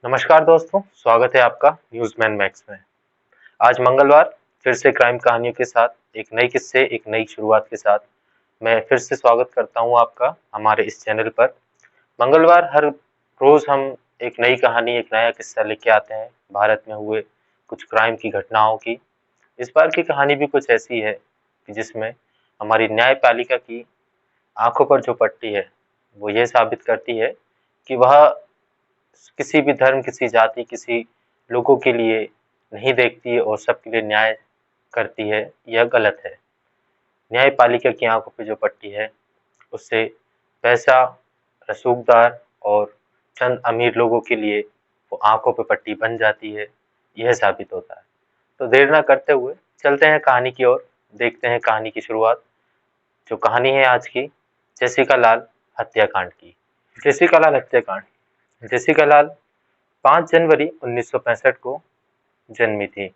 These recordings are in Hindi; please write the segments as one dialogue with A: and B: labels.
A: नमस्कार दोस्तों, स्वागत है आपका न्यूज़मैन मैक्स में। आज मंगलवार फिर से क्राइम कहानियों के साथ एक नए किस्से, एक नई शुरुआत के साथ मैं फिर से स्वागत करता हूं आपका हमारे इस चैनल पर। मंगलवार हर रोज़ हम एक नई कहानी, एक नया किस्सा लेके आते हैं भारत में हुए कुछ क्राइम की घटनाओं की। इस बार की कहानी भी कुछ ऐसी है कि जिसमें हमारी न्यायपालिका की आंखों पर जो पट्टी है, वो ये साबित करती है कि वह किसी भी धर्म, किसी जाति, किसी लोगों के लिए नहीं देखती है और सबके लिए न्याय करती है, यह गलत है। न्यायपालिका की आंखों पे जो पट्टी है, उससे पैसा, रसूखदार और चंद अमीर लोगों के लिए वो आंखों पे पट्टी बन जाती है, यह साबित होता है। तो देर ना करते हुए चलते हैं कहानी की ओर, देखते हैं कहानी की शुरुआत। जो कहानी है आज की, जेसिका लाल हत्याकांड की। जेसिका लाल हत्याकांड। जेसिका लाल 5 जनवरी 1965 को जन्मी थी।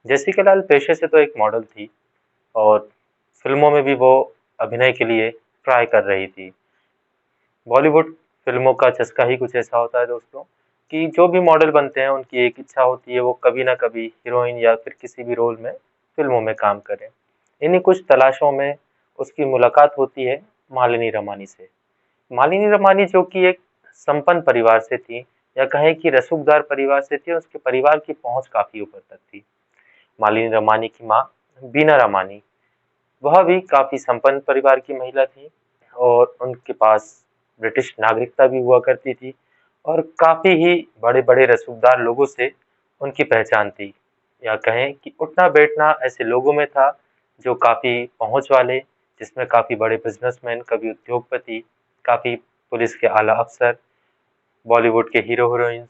A: जेसिका लाल पेशे से तो एक मॉडल थी और फिल्मों में भी वो अभिनय के लिए ट्राई कर रही थी। बॉलीवुड फिल्मों का चस्का ही कुछ ऐसा होता है दोस्तों कि जो भी मॉडल बनते हैं उनकी एक इच्छा होती है वो कभी ना कभी हीरोइन या फिर किसी भी रोल में फिल्मों में काम करें। इन्हीं कुछ तलाशों में उसकी मुलाकात होती है मालिनी रमानी से। मालिनी रमानी जो कि एक संपन्न परिवार से थी, या कहें कि रसूखदार परिवार से थी, उसके परिवार की पहुंच काफी ऊपर तक थी। मालिनी रमानी की माँ बीना रमानी, वह भी काफी संपन्न परिवार की महिला थी और उनके पास ब्रिटिश नागरिकता भी हुआ करती थी और काफी ही बड़े बड़े रसूखदार लोगों से उनकी पहचान थी, या कहें कि उठना बैठना ऐसे लोगों में था जो काफी पहुंच वाले, जिसमें काफी बड़े बिजनेसमैन, कभी उद्योगपति, काफी पुलिस के आला अफसर, बॉलीवुड के हीरो हीरोइंस,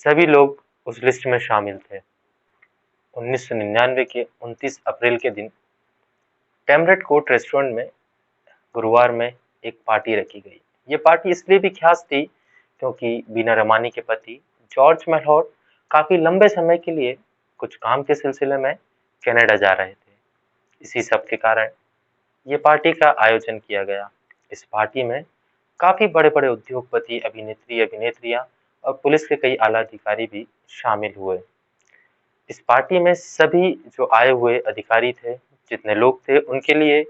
A: सभी लोग उस लिस्ट में शामिल थे। 1999 के 29 अप्रैल के दिन टेमरेट कोर्ट रेस्टोरेंट में गुरुवार में एक पार्टी रखी गई। ये पार्टी इसलिए भी खास थी क्योंकि बीना रमानी के पति जॉर्ज मैलहॉर काफी लंबे समय के लिए कुछ काम के सिलसिले में कनाडा जा रहे थे। इसी सब के कारण ये पार्टी का आयोजन किया गया। इस पार्टी में काफी बड़े बड़े उद्योगपति, अभिनेत्री, अभिनेत्रियां और पुलिस के कई आला अधिकारी भी शामिल हुए। इस पार्टी में सभी जो आए हुए अधिकारी थे, जितने लोग थे, उनके लिए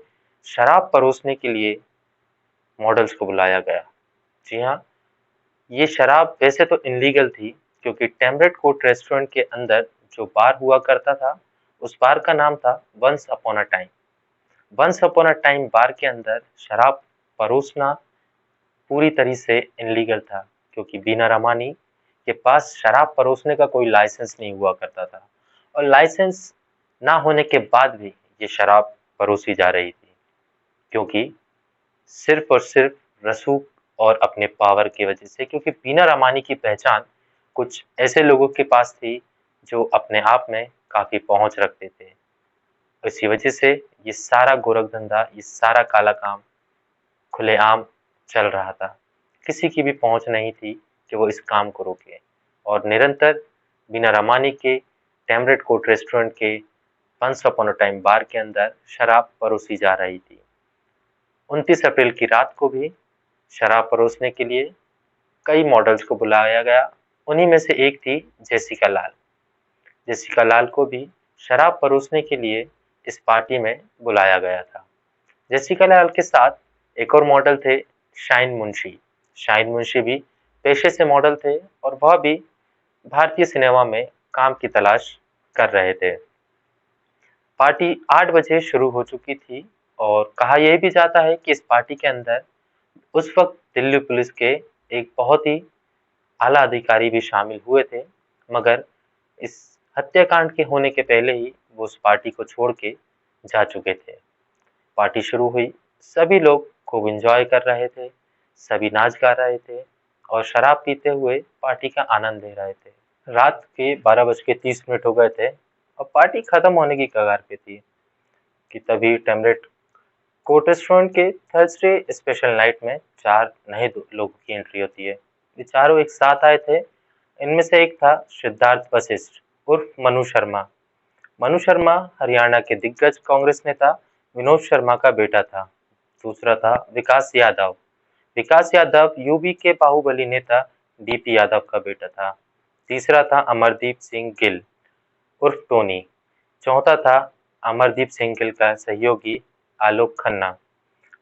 A: शराब परोसने के लिए मॉडल्स को बुलाया गया। जी हाँ, ये शराब वैसे तो इनलीगल थी क्योंकि टेमरेट कोर्ट रेस्टोरेंट के अंदर जो बार हुआ करता था, उस बार का नाम था once upon a time. Once upon a time bar के अंदर शराब परोसना पूरी तरह से इनलीगल था क्योंकि बीना रमानी के पास शराब परोसने का कोई लाइसेंस नहीं हुआ करता था और लाइसेंस ना होने के बाद भी ये शराब परोसी जा रही थी क्योंकि सिर्फ और सिर्फ रसूख और अपने पावर की वजह से, क्योंकि बीना रमानी की पहचान कुछ ऐसे लोगों के पास थी जो अपने आप में काफी पहुंच रखते थे। इसी वजह से ये सारा गोरख धंधा, ये सारा काला काम खुलेआम चल रहा था। किसी की भी पहुंच नहीं थी कि वो इस काम को रोके और निरंतर बिना रमानी के टेमरेट कोर्ट रेस्टोरेंट के once upon a time bar के अंदर शराब परोसी जा रही थी। 29 अप्रैल की रात को भी शराब परोसने के लिए कई मॉडल्स को बुलाया गया। उन्हीं में से एक थी जेसिका लाल। जेसिका लाल को भी शराब परोसने के लिए इस पार्टी में बुलाया गया था। जेसिका लाल के साथ एक और मॉडल थे, शाइन मुंशी। शाइन मुंशी भी पेशे से मॉडल थे और वह भी भारतीय सिनेमा में काम की तलाश कर रहे थे। पार्टी 8 बजे शुरू हो चुकी थी और कहा यह भी जाता है कि इस पार्टी के अंदर उस वक्त दिल्ली पुलिस के एक बहुत ही आला अधिकारी भी शामिल हुए थे, मगर इस हत्याकांड के होने के पहले ही वो उस पार्टी को छोड़ के जा चुके थे। पार्टी शुरू हुई, सभी लोग खूब एंजॉय कर रहे थे, सभी नाच गा रहे थे और शराब पीते हुए पार्टी का आनंद ले रहे थे। रात के 12:30 हो गए थे और पार्टी खत्म होने की कगार पे थी कि तभी टेमरेट कोर्ट रेस्टोरेंट के थर्सडे स्पेशल नाइट में 4 नए लोगों की एंट्री होती है। ये चारों एक साथ आए थे। इनमें से एक था सिद्धार्थ वशिष्ठ उर्फ मनु शर्मा। मनु शर्मा हरियाणा के दिग्गज कांग्रेस नेता विनोद शर्मा का बेटा था। दूसरा था विकास यादव। विकास यादव यूपी के बाहुबली नेता डीपी यादव का बेटा था। तीसरा था अमरदीप सिंह गिल उर्फ टोनी। चौथा था अमरदीप सिंह गिल का सहयोगी आलोक खन्ना।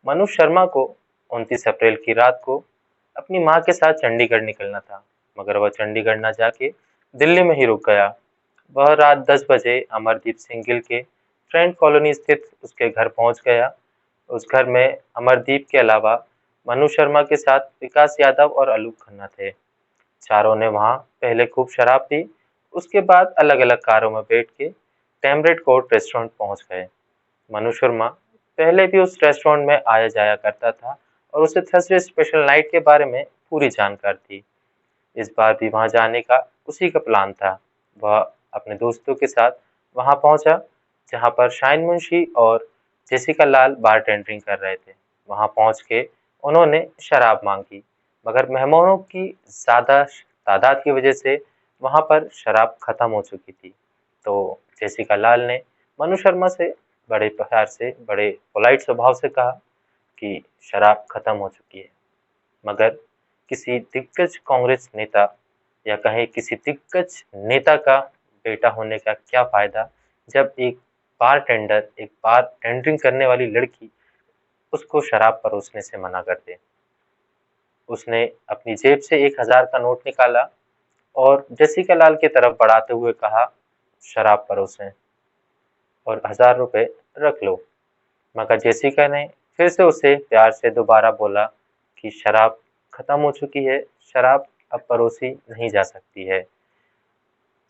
A: मनु शर्मा को 29 अप्रैल की रात को अपनी मां के साथ चंडीगढ़ निकलना था, मगर वह चंडीगढ़ न जाके दिल्ली में ही रुक गया। वह रात 10 बजे अमरदीप सिंह गिल के फ्रेंड कॉलोनी स्थित उसके घर पहुंच गया। उस घर में अमरदीप के अलावा मनु शर्मा के साथ विकास यादव और आलोक खन्ना थे। चारों ने वहां पहले खूब शराब पी, उसके बाद अलग अलग कारों में बैठ के टेम्बरेट कोर्ट रेस्टोरेंट पहुंच गए। मनु शर्मा पहले भी उस रेस्टोरेंट में आया जाया करता था और उसे थर्सडे स्पेशल नाइट के बारे में पूरी जानकारी थी। इस बार भी वहां जाने का उसी का प्लान था। वह अपने दोस्तों के साथ वहां पहुंचा, जहां पर शाहिन मुंशी और जेसिका लाल बारटेंडरिंग कर रहे थे। वहां पहुंच के उन्होंने शराब मांगी, मगर मेहमानों की ज्यादा तादाद की वजह से वहां पर शराब खत्म हो चुकी थी। तो जेसिका लाल ने मनु शर्मा से बड़े प्यार से, बड़े पोलाइट स्वभाव से कहा कि शराब खत्म हो चुकी है, मगर किसी दिग्गज कांग्रेस नेता या कहें किसी दिग्गज नेता का बेटा होने का क्या फायदा, जब एक बार टेंडरिंग करने वाली लड़की उसको शराब परोसने से मना कर दे। उसने अपनी जेब से 1000 का नोट निकाला और जेसिका लाल की तरफ बढ़ाते हुए कहा, शराब परोसें और 1000 रुपए रख लो। मगर जेसिका ने फिर से उसे प्यार से दोबारा बोला कि शराब खत्म हो चुकी है, शराब अब परोसी नहीं जा सकती है।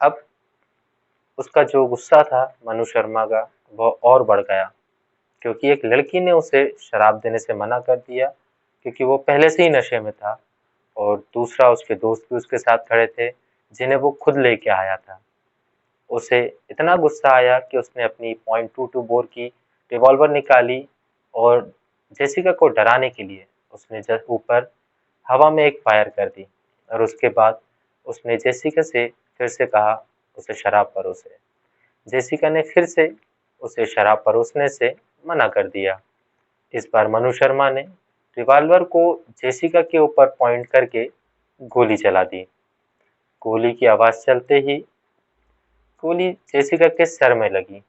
A: अब उसका जो गुस्सा था मनु शर्मा का, वह और बढ़ गया, क्योंकि एक लड़की ने उसे शराब देने से मना कर दिया, क्योंकि वो पहले से ही नशे में था, और दूसरा उसके दोस्त भी उसके साथ खड़े थे जिन्हें वो खुद लेके आया था। उसे इतना गुस्सा आया कि उसने अपनी .22 बोर की रिवॉल्वर निकाली और जेसिका को डराने के लिए उसने जस्ट ऊपर हवा में एक फायर कर दी, और उसके बाद उसने जेसिका से फिर से कहा उसे शराब परोसे। जेसिका ने फिर से उसे शराब परोसने से मना कर दिया। इस बार मनु शर्मा ने रिवॉल्वर को जेसिका के ऊपर पॉइंट करके गोली चला दी। गोली की आवाज चलते ही गोली जेसिका के सर में लगी।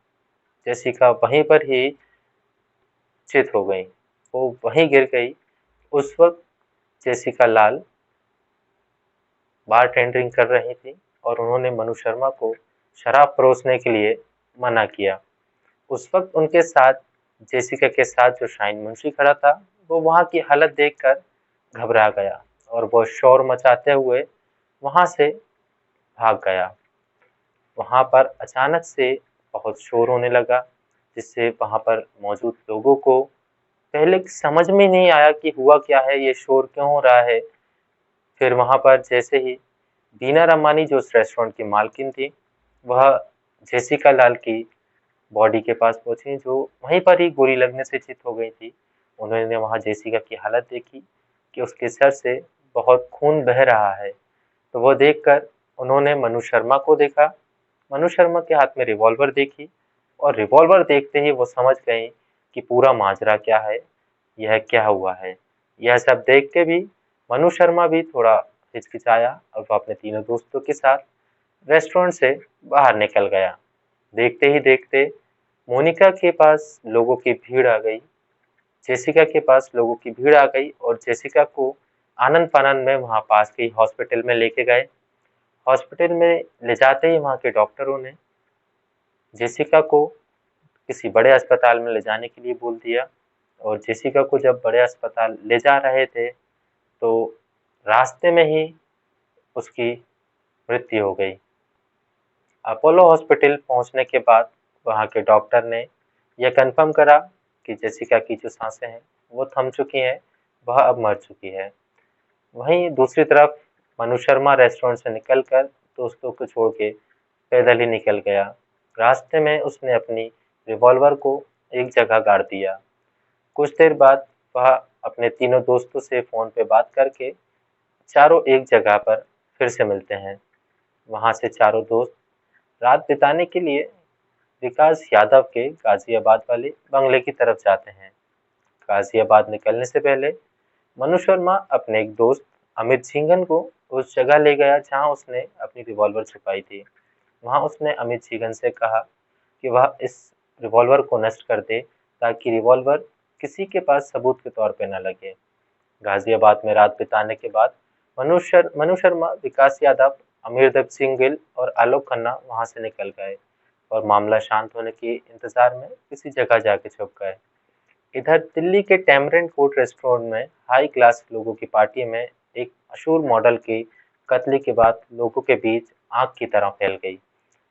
A: जेसिका वहीं पर ही चित हो गई, वो वहीं गिर गई। उस वक्त जेसिका लाल बार टेंडरिंग कर रही थी और उन्होंने मनु शर्मा को शराब परोसने के लिए मना किया। उस वक्त उनके साथ जेसिका के साथ जो शाहिन मुंशी खड़ा था, वो वहां की हालत देखकर घबरा गया और वो शोर मचाते हुए वहां से भाग गया। वहां पर अचानक से बहुत शोर होने लगा, जिससे वहां पर मौजूद लोगों को पहले समझ में नहीं आया कि हुआ क्या है, ये शोर क्यों हो रहा है। फिर वहां पर जैसे ही बीना रमानी जो उस रेस्टोरेंट की मालकिन थी, वह जेसिका लाल की बॉडी के पास पहुंची, जो वहीं पर ही गोली लगने से चित हो गई थी। उन्होंने वहां जेसिका की हालत देखी कि उसके सर से बहुत खून बह रहा है। तो वो देखकर उन्होंने मनु शर्मा को देखा, मनु शर्मा के हाथ में रिवॉल्वर देखी, और रिवॉल्वर देखते ही वो समझ गए कि पूरा माजरा क्या है, यह क्या हुआ है। यह सब देख के भी मनु शर्मा भी थोड़ा हिचकिचाया और वो अपने तीनों दोस्तों के साथ रेस्टोरेंट से बाहर निकल गया। देखते ही देखते मोनिका के पास लोगों की भीड़ आ गई, जेसिका के पास लोगों की भीड़ आ गई, और जेसिका को आनंद फानंद में वहां पास के हॉस्पिटल में लेके गए। हॉस्पिटल में ले जाते ही वहां के डॉक्टरों ने जेसिका को किसी बड़े अस्पताल में ले जाने के लिए बोल दिया, और जेसिका को जब बड़े अस्पताल ले जा रहे थे तो रास्ते में ही उसकी मृत्यु हो गई। अपोलो हॉस्पिटल पहुंचने के बाद वहां के डॉक्टर ने यह कंफर्म करा कि जेसिका की जो सांसें हैं वो थम चुकी हैं, वह अब मर चुकी है। वहीं दूसरी तरफ मनु शर्मा रेस्टोरेंट से निकलकर दोस्तों को छोड़ के पैदल ही निकल गया। रास्ते में उसने अपनी रिवॉल्वर को एक जगह गाड़ दिया। कुछ देर बाद वह अपने तीनों दोस्तों से फोन पे बात करके चारों एक जगह पर फिर से मिलते हैं। वहां से चारों दोस्त रात बिताने के लिए विकास यादव के गाजियाबाद वाले बंगले की तरफ जाते हैं। गाजियाबाद निकलने से पहले मनु शर्मा अपने एक दोस्त अमित झिंगन को उस जगह ले गया जहां उसने अपनी रिवॉल्वर छुपाई थी। वहां उसने अमित झिंगन से कहा कि वह इस रिवॉल्वर को नष्ट कर दे ताकि रिवॉल्वर किसी के पास सबूत के तौर पर न लगे। गाजियाबाद में रात बिताने के बाद मनु शर्मा, विकास यादव, अमरदीप सिंह गिल और आलोक खन्ना वहां से निकल गए और मामला शांत होने के इंतजार में किसी जगह जाके छुप गए। इधर दिल्ली के टैमरिंड कोर्ट रेस्टोरेंट में हाई क्लास लोगों की पार्टी में एक मशहूर मॉडल की कत्ल के बाद लोगों के बीच आग की तरह फैल गई।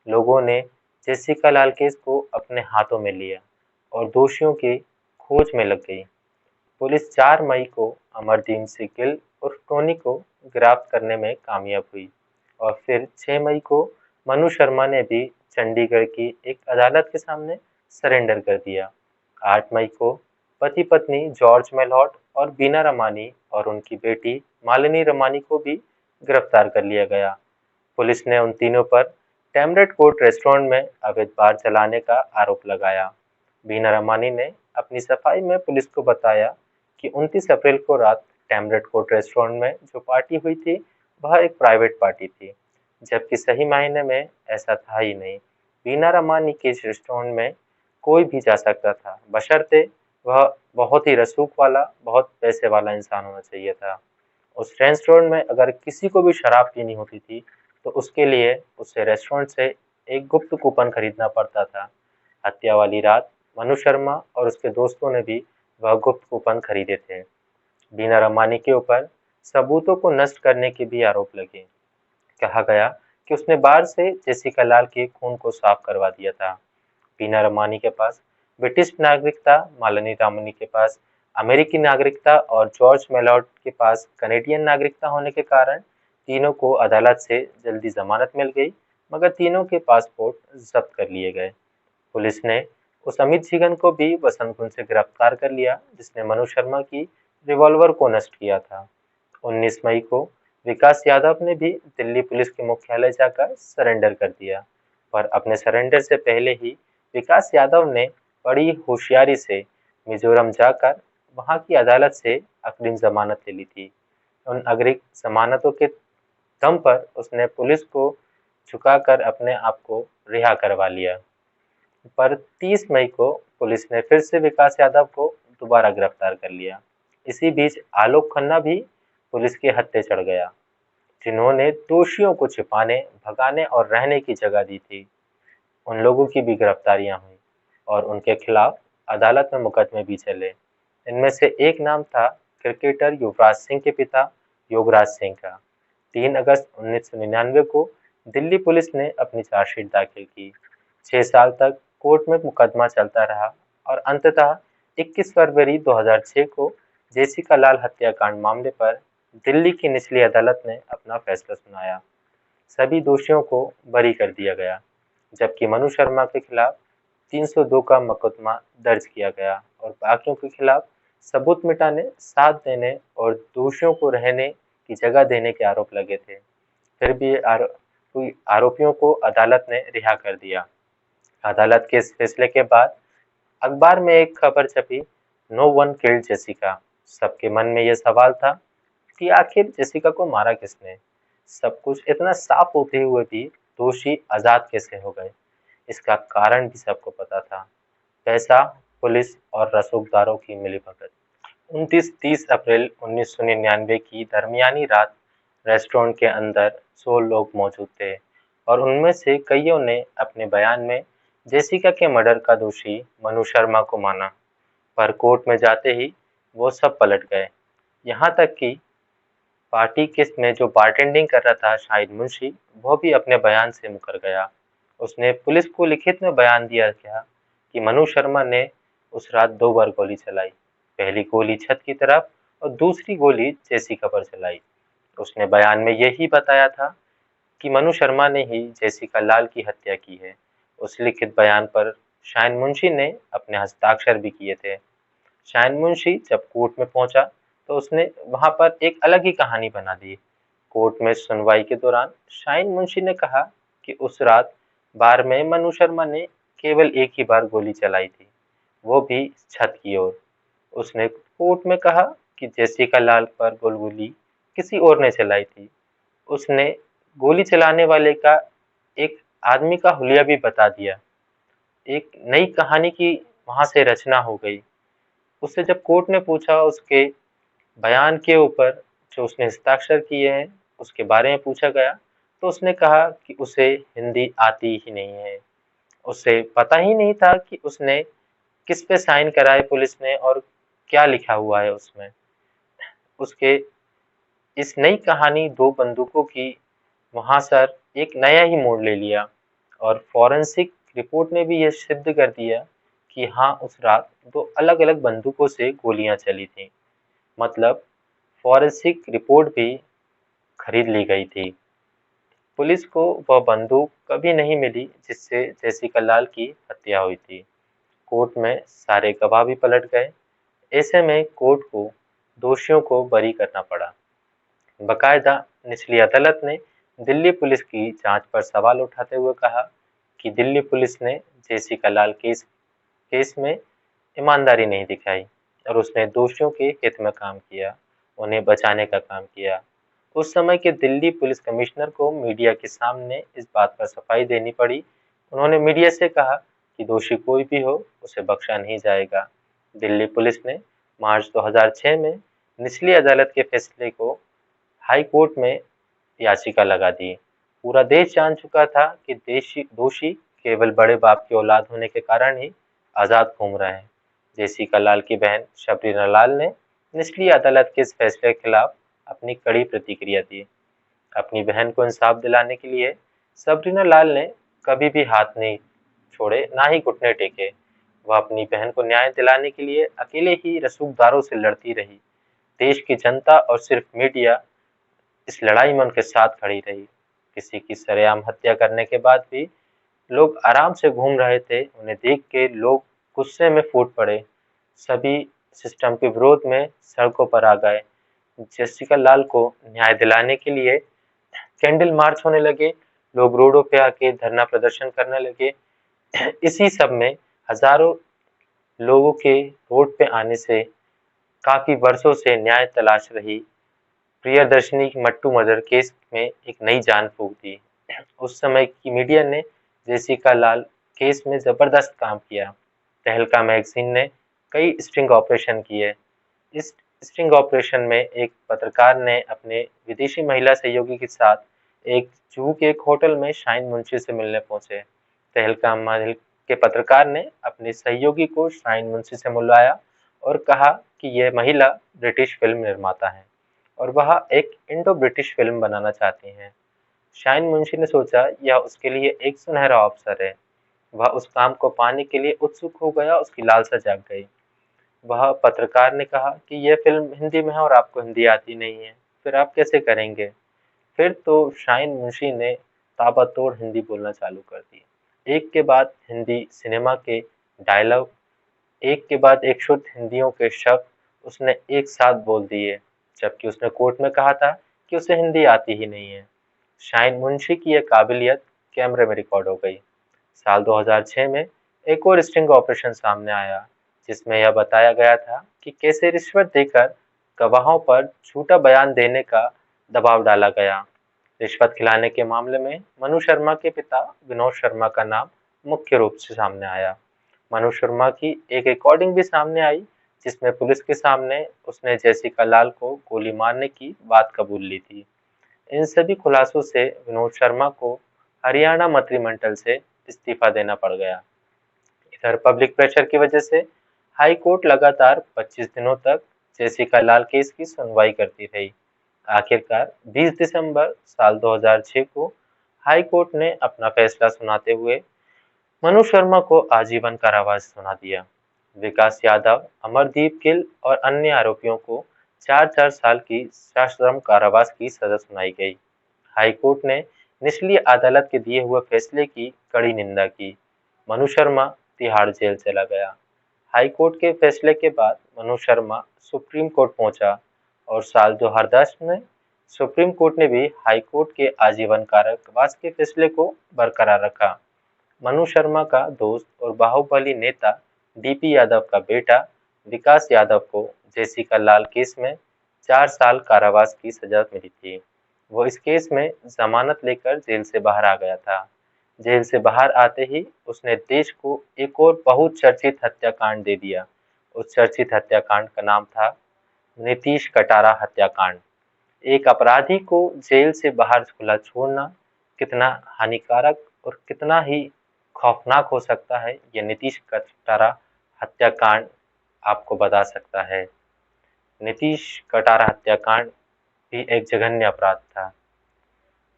A: लोगों ने जेसिका लाल केस को अपने हाथों में लिया और दोषियों की खोज में लग गई। पुलिस 4 मई को अमरदीप सिंह गिल और टोनी को गिरफ्तार करने में कामयाब हुई और फिर 6 मई को मनु शर्मा ने भी चंडीगढ़ की एक अदालत के सामने सरेंडर कर दिया। 8 मई को पति पत्नी जॉर्ज मेलॉट और बीना रमानी और उनकी बेटी मालिनी रमानी को भी गिरफ्तार कर लिया गया। पुलिस ने उन तीनों पर टैमरेट कोर्ट रेस्टोरेंट में अवैध बार चलाने का आरोप लगाया। बीना रमानी ने अपनी सफाई में पुलिस को बताया कि 29 अप्रैल को रात टैमरेट कोर्ट रेस्टोरेंट में जो पार्टी हुई थी वह एक प्राइवेट पार्टी थी, जबकि सही मायने में ऐसा था ही नहीं। बीना रमानी के इस रेस्टोरेंट में कोई भी जा सकता था, बशर्ते वह बहुत ही रसूख वाला, बहुत पैसे वाला इंसान होना चाहिए था। उस रेस्टोरेंट में अगर किसी को भी शराब पीनी होती थी तो उसके लिए उसे रेस्टोरेंट से एक गुप्त कूपन खरीदना पड़ता था। हत्या वाली रात मनु शर्मा और उसके दोस्तों ने भी वह गुप्त कूपन खरीदे थे। बीना रमानी के ऊपर सबूतों को नष्ट करने के भी आरोप लगे। कहा गया कि उसने बार से जेसिका लाल के खून को साफ करवा दिया था। बीना रमानी के पास ब्रिटिश नागरिकता, मालिनी रामनी के पास अमेरिकी नागरिकता और जॉर्ज मेलॉट के पास कनेडियन नागरिकता होने के कारण तीनों को अदालत से जल्दी जमानत मिल गई, मगर तीनों के पासपोर्ट जब्त कर लिए गए। पुलिस ने उस अमित झिगन को भी वसंत कुंज से गिरफ्तार कर लिया जिसने मनु शर्मा की रिवॉल्वर को नष्ट किया था। 19 मई को विकास यादव ने भी दिल्ली पुलिस के मुख्यालय जाकर सरेंडर कर दिया, पर अपने सरेंडर से पहले ही विकास यादव ने बड़ी होशियारी से मिजोरम जाकर वहां की अदालत से अग्रिम जमानत ले ली थी। उन अग्रिम जमानतों के दम पर उसने पुलिस को झुकाकर अपने आप को रिहा करवा लिया। पर 30 मई को पुलिस ने फिर से विकास यादव को दोबारा गिरफ्तार कर लिया। इसी बीच आलोक खन्ना भी पुलिस के हत्थे चढ़ गया, जिन्होंने दोषियों को छिपाने, भगाने और रहने की जगह दी थी। उन लोगों की भी गिरफ्तारियां हुई और उनके खिलाफ अदालत में मुकदमे भी चले। इनमें से एक नाम था क्रिकेटर युवराज सिंह के पिता योगराज सिंह का। 3 अगस्त 1999 को दिल्ली पुलिस ने अपनी चार्जशीट दाखिल की। 6 साल तक कोर्ट में मुकदमा चलता रहा और अंततः 21 फरवरी 2006 को जेसिका लाल हत्याकांड मामले पर दिल्ली की निचली अदालत ने अपना फैसला सुनाया। सभी दोषियों को बरी कर दिया गया, जबकि मनु शर्मा के खिलाफ 302 का मुकदमा दर्ज किया गया और बाकियों के खिलाफ सबूत मिटाने, साथ देने और दोषियों को रहने की जगह देने के आरोप लगे थे। फिर भी आरोपियों को अदालत ने रिहा कर दिया। अदालत के इस फैसले के बाद अखबार में एक खबर छपी, नो वन किल्ड जेसिका। सबके मन में यह सवाल था कि आखिर जेसिका को मारा किसने। सब कुछ इतना साफ होते हुए भी दोषी आजाद कैसे हो गए, इसका कारण भी सबको पता था। पैसा, पुलिस और रसूखदारों की मिलीभगत। 29-30 अप्रैल 1999 की दरमियानी रात रेस्टोरेंट के अंदर 100 लोग मौजूद थे और उनमें से कईयों ने अपने बयान में जेसिका के मर्डर का दोषी मनु शर्मा को माना, पर कोर्ट में जाते ही वो सब पलट गए। यहाँ तक कि पार्टी किस में जो बारटेंडिंग कर रहा था शाहिद मुंशी, वो भी अपने बयान से मुकर गया। उसने पुलिस को लिखित में बयान दिया था कि मनु शर्मा ने उस रात 2 बार गोली चलाई, पहली गोली छत की तरफ और दूसरी गोली जेसिका पर चलाई। उसने बयान में यही बताया था कि मनु शर्मा ने ही जेसिका लाल की हत्या की है। उस लिखित बयान पर शाहिद मुंशी ने अपने हस्ताक्षर भी किए थे। शाहिद मुंशी जब कोर्ट में पहुंचा तो उसने वहां पर एक अलग ही कहानी बना दी। कोर्ट में सुनवाई के दौरान शाहिद मुंशी ने कहा कि उस रात बार में मनु शर्मा ने केवल एक ही बार गोली चलाई थी, वो भी छत की ओर। उसने कोर्ट में कहा कि जेसिका लाल पर गोली किसी और ने चलाई थी। उसने गोली चलाने वाले का एक आदमी का हुलिया भी बता दिया। एक नई कहानी की वहां से रचना हो गई। उससे जब कोर्ट ने पूछा उसके बयान के ऊपर जो उसने हस्ताक्षर किए हैं उसके बारे में पूछा गया, तो उसने कहा कि उसे हिंदी आती ही नहीं है। उसे पता ही नहीं था कि उसने किस पे साइन कराए पुलिस ने और क्या लिखा हुआ है उसमें। उसके इस नई कहानी दो बंदूकों की वहां सर एक नया ही मोड़ ले लिया और फॉरेंसिक रिपोर्ट ने भी यह सिद्ध कर दिया कि हाँ, उस रात दो अलग अलग बंदूकों से गोलियां चली थी। मतलब फॉरेंसिक रिपोर्ट भी खरीद ली गई थी। पुलिस को वह बंदूक कभी नहीं मिली जिससे जेसिका लाल की हत्या हुई थी। कोर्ट में सारे गवाह भी पलट गए। ऐसे में कोर्ट को दोषियों को बरी करना पड़ा। बकायदा निचली अदालत ने दिल्ली पुलिस की जांच पर सवाल उठाते हुए कहा कि दिल्ली पुलिस ने जेसिका लाल केस में ईमानदारी नहीं दिखाई और उसने दोषियों के हित में काम किया, उन्हें बचाने का काम किया। उस समय के दिल्ली पुलिस कमिश्नर को मीडिया के सामने इस बात पर सफाई देनी पड़ी। उन्होंने मीडिया से कहा कि दोषी कोई भी हो, उसे बख्शा नहीं जाएगा। दिल्ली पुलिस ने मार्च 2006 में निचली अदालत के फैसले को हाई कोर्ट में याचिका लगा दी। पूरा देश जान चुका था कि दोषी केवल बड़े बाप की औलाद होने के कारण ही आजाद घूम रहे हैं। जेसिका लाल की बहन शबरीना लाल ने निचली अदालत के इस फैसले के खिलाफ अपनी कड़ी प्रतिक्रिया दी। अपनी बहन को इंसाफ दिलाने के लिए सबरीना लाल ने कभी भी हाथ नहीं छोड़े, ना ही घुटने टेके। वह अपनी बहन को न्याय दिलाने के लिए अकेले ही रसूखदारों से लड़ती रही। देश की जनता और सिर्फ मीडिया इस लड़ाई में उनके साथ खड़ी रही। किसी की सरेआम हत्या करने के बाद भी लोग आराम से घूम रहे थे। उन्हें देख के लोग गुस्से में फूट पड़े। सभी सिस्टम के विरोध में सड़कों पर आ गए। जेसिका लाल को न्याय दिलाने के लिए कैंडल मार्च होने लगे। लोग रोडों पे आके धरना प्रदर्शन करने लगे। इसी सब में हजारों लोगों के रोड पे आने से काफी वर्षों से न्याय तलाश रही प्रियदर्शनी की मट्टू मर्डर केस में एक नई जान फूंक दी। उस समय की मीडिया ने जेसिका लाल केस में जबरदस्त काम किया। तहलका मैगजीन ने कई स्टिंग ऑपरेशन किए। इस स्टिंग ऑपरेशन में एक पत्रकार ने अपने विदेशी महिला सहयोगी के साथ एक जूहू के एक होटल में शाहीन मुंशी से मिलने पहुंचे। तहलका महल के पत्रकार ने अपने सहयोगी को शाहीन मुंशी से मिलवाया और कहा कि यह महिला ब्रिटिश फिल्म निर्माता है और वह एक इंडो ब्रिटिश फिल्म बनाना चाहती हैं। शाहीन मुंशी ने सोचा यह उसके लिए एक सुनहरा अवसर है। वह उस काम को पाने के लिए उत्सुक हो गया, उसकी लालसा जाग गई। वह पत्रकार ने कहा कि यह फिल्म हिंदी में है और आपको हिंदी आती नहीं है, फिर आप कैसे करेंगे? फिर तो शाहीन मुंशी ने ताबड़तोड़ हिंदी बोलना चालू कर दी। एक के बाद हिंदी सिनेमा के डायलॉग, एक के बाद एक शुद्ध हिंदियों के शब्द उसने एक साथ बोल दिए, जबकि उसने कोर्ट में कहा था कि उसे हिंदी आती ही नहीं है। शाहीन मुंशी की यह काबिलियत कैमरे में रिकॉर्ड हो गई। साल 2006 में एक और स्टिंग ऑपरेशन सामने आया, जिसमें यह बताया गया था कि कैसे रिश्वत देकर गवाहों पर झूठा बयान देने का दबाव डाला गया। रिश्वत खिलाने के मामले में मनु शर्मा के पिता विनोद शर्मा का नाम मुख्य रूप से सामने आया। मनु शर्मा की एक रिकॉर्डिंग भी सामने आई, जिसमें पुलिस के सामने उसने जेसिका लाल को गोली मारने की बात कबूल ली थी। इन सभी खुलासों से विनोद शर्मा को हरियाणा मंत्रिमंडल से इस्तीफा देना पड़ गया। इधर पब्लिक प्रेशर की वजह से हाई कोर्ट लगातार 25 दिनों तक जेसिका लाल केस की सुनवाई करती रही। आखिरकार 20 दिसंबर साल 2006 को हाई कोर्ट ने अपना फैसला सुनाते हुए मनु शर्मा को आजीवन कारावास सुना दिया। विकास यादव, अमरदीप गिल और अन्य आरोपियों को 4-4 साल की सश्रम कारावास की सजा सुनाई गई। हाई कोर्ट ने निचली अदालत के दिए हुए फैसले की कड़ी निंदा की। मनु शर्मा तिहाड़ जेल चला गया। हाई कोर्ट के फैसले के बाद मनु शर्मा सुप्रीम कोर्ट पहुंचा और साल 2010 में सुप्रीम कोर्ट ने भी हाई कोर्ट के आजीवन कारावास के फैसले को बरकरार रखा। मनु शर्मा का दोस्त और बाहुबली नेता डीपी यादव का बेटा विकास यादव को जेसिका लाल केस में 4 साल कारावास की सजा मिली थी। वो इस केस में जमानत लेकर जेल से बाहर आ गया था। जेल से बाहर आते ही उसने देश को एक और बहुत चर्चित हत्याकांड दे दिया। उस चर्चित हत्याकांड का नाम था नीतीश कटारा हत्याकांड। एक अपराधी को जेल से बाहर खुला छोड़ना कितना हानिकारक और कितना ही खौफनाक हो सकता है, ये नीतीश कटारा हत्याकांड आपको बता सकता है। नीतीश कटारा हत्याकांड भी एक जघन्य अपराध था।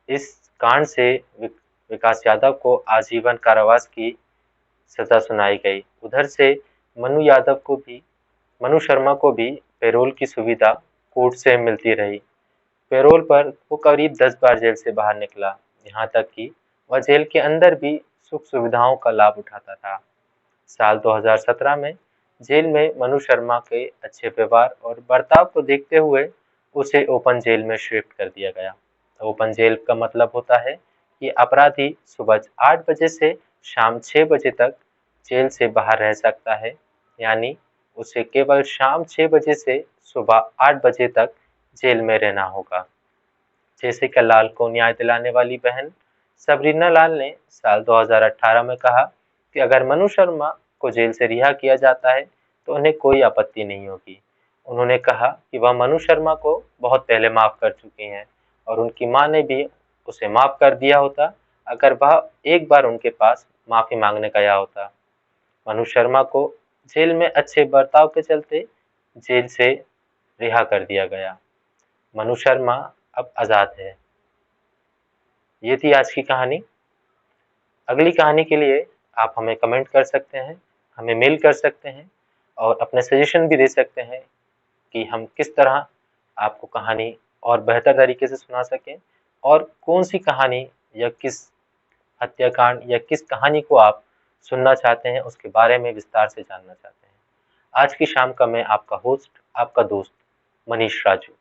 A: इस कांड से विकास यादव को आजीवन कारावास की सजा सुनाई गई। उधर से मनु शर्मा को भी पैरोल की सुविधा कोर्ट से मिलती रही। पैरोल पर वो करीब 10 बार जेल से बाहर निकला, यहाँ तक कि वह जेल के अंदर भी सुख सुविधाओं का लाभ उठाता था। साल 2017 में जेल में मनु शर्मा के अच्छे व्यवहार और बर्ताव को देखते हुए उसे ओपन जेल में शिफ्ट कर दिया गया। ओपन जेल का मतलब होता है कि अपराधी सुबह 8 बजे से शाम 6 बजे तक जेल से बाहर रह सकता है, यानी उसे केवल शाम 6 बजे से सुबह 8 बजे तक जेल में रहना होगा। जैसे कि लाल को न्याय दिलाने वाली बहन सबरीना लाल ने साल 2018 में कहा कि अगर मनु शर्मा को जेल से रिहा किया जाता है तो उन्हें कोई आपत्ति नहीं होगी। उन्होंने कहा कि वह मनु शर्मा को बहुत पहले माफ कर चुकी हैं और उनकी मां ने भी उसे माफ कर दिया होता अगर वह एक बार उनके पास माफी मांगने गया होता। मनु शर्मा को जेल में अच्छे बर्ताव के चलते जेल से रिहा कर दिया गया। मनु शर्मा अब आजाद है। ये थी आज की कहानी। अगली कहानी के लिए आप हमें कमेंट कर सकते हैं, हमें मेल कर सकते हैं और अपने सजेशन भी दे सकते हैं कि हम किस तरह आपको कहानी और बेहतर तरीके से सुना सकें और कौन सी कहानी या किस हत्याकांड या किस कहानी को आप सुनना चाहते हैं, उसके बारे में विस्तार से जानना चाहते हैं। आज की शाम का मैं आपका होस्ट, आपका दोस्त मनीष राजू।